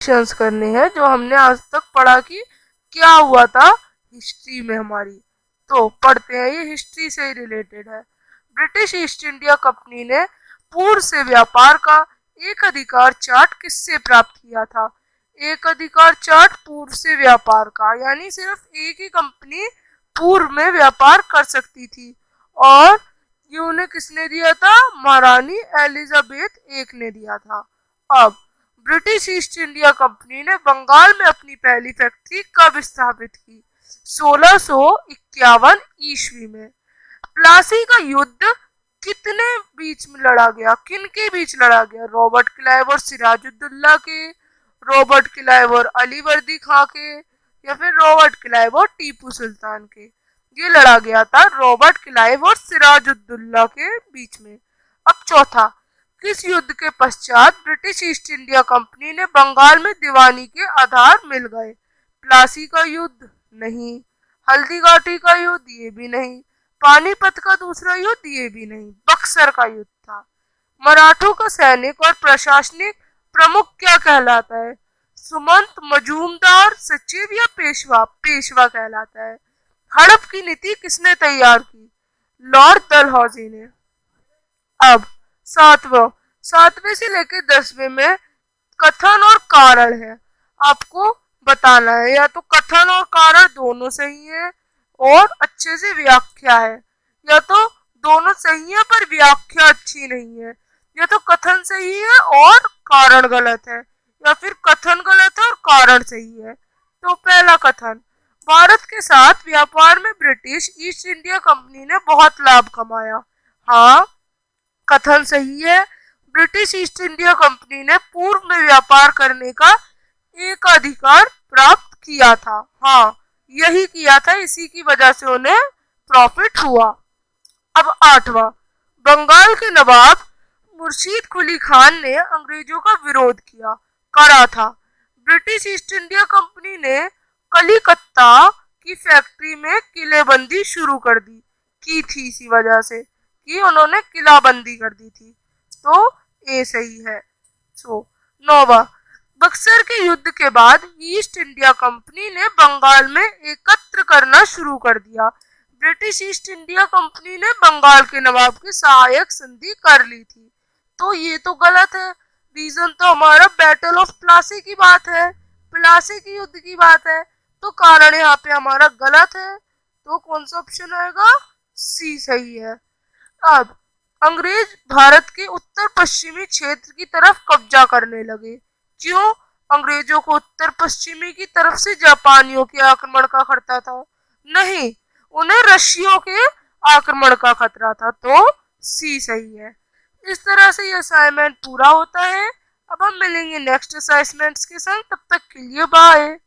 Corrections करने हैं जो हमने आज तक पढ़ा कि क्या हुआ था हिस्ट्री में हमारी। तो पढ़ते हैं, ये हिस्ट्री से ही रिलेटेड है। ब्रिटिश ईस्ट इंडिया कंपनी ने पूर्व से व्यापार का एक अधिकार चार्ट किससे प्राप्त किया था? एक अधिकार चार्ट पूर्व से व्यापार का, यानी सिर्फ एक ही कंपनी पूर्व में व्यापार कर सकती थी, और ये उन्हें किसने दिया था? महारानी एलिजाबेथ एक ने दिया था। अब ब्रिटिश ईस्ट इंडिया कंपनी ने बंगाल में अपनी पहली फैक्ट्री कब स्थापित की? 1651 ईस्वी में। प्लासी का युद्ध कितने बीच में लड़ा गया? किन के बीच लड़ा गया? रॉबर्ट क्लाइव और सिराजुद्दौला के, रॉबर्ट क्लाइव और अली वर्दी खां के, या फिर रॉबर्ट क्लाइव और टीपू सुल्तान के? ये लड़ा गया था रॉबर्ट क्लाइव और सिराजुद्दौला के बीच में। अब चौथा, किस युद्ध के पश्चात ब्रिटिश ईस्ट इंडिया कंपनी ने बंगाल में दीवानी के आधार मिल गए? प्लासी का युद्ध? नहीं। हल्दीघाटी का युद्ध? ये भी नहीं। पानीपत का दूसरा युद्ध? ये भी नहीं। बक्सर का युद्ध था। मराठों का सैनिक और प्रशासनिक प्रमुख क्या कहलाता है? सुमंत, मजूमदार, सचिव या पेशवा? पेशवा कहलाता है। हड़प की नीति किसने तैयार की? लॉर्ड डलहौजी ने। अब सातवें से लेकर 10वें में कथन और कारण है, आपको बताना है। या तो कथन और कारण दोनों सही है और अच्छे से व्याख्या है, या तो दोनों सही है पर व्याख्या अच्छी नहीं है, या तो कथन सही है और कारण गलत है, या फिर कथन गलत है और कारण सही है। तो पहला कथन, भारत के साथ व्यापार में ब्रिटिश ईस्ट इंडिया कंपनी ने बहुत लाभ कमाया। हाँ, कथन सही है। ब्रिटिश ईस्ट इंडिया कंपनी ने पूर्व में व्यापार करने का एक अधिकार प्राप्त किया था। हाँ, यही किया था, इसी की वजह से उन्हें प्रॉफिट हुआ। अब आठवां, बंगाल के नवाब मुर्शीद कुली खान ने अंग्रेजों का विरोध करा था। ब्रिटिश ईस्ट इंडिया कंपनी ने कलिकत्ता की फैक्ट्री में किलेबंदी शुरू की थी, इसी वजह से कि उन्होंने किलाबंदी कर दी थी। तो ए सही है। नौवां, बक्सर के युद्ध के बाद ईस्ट इंडिया कंपनी ने बंगाल में एकत्र करना शुरू कर दिया। ब्रिटिश ईस्ट इंडिया कंपनी ने बंगाल के नवाब की सहायक संधि कर ली थी। तो ये तो गलत है। रीजन तो हमारा बैटल ऑफ प्लासी की बात है, प्लासी की युद्ध की बात है, तो कारण यहाँ पे हमारा गलत है। तो कौन सा ऑप्शन आएगा? सी सही है। अब अंग्रेज भारत के उत्तर पश्चिमी क्षेत्र की तरफ कब्जा करने लगे। क्यों? अंग्रेजों को उत्तर पश्चिमी की तरफ से जापानियों के आक्रमण का खतरा था? नहीं, उन्हें रशियों के आक्रमण का खतरा था। तो सी सही है। इस तरह से ये असाइनमेंट पूरा होता है। अब हम मिलेंगे नेक्स्ट असाइनमेंट्स के संग, तब तक के लिए बाय।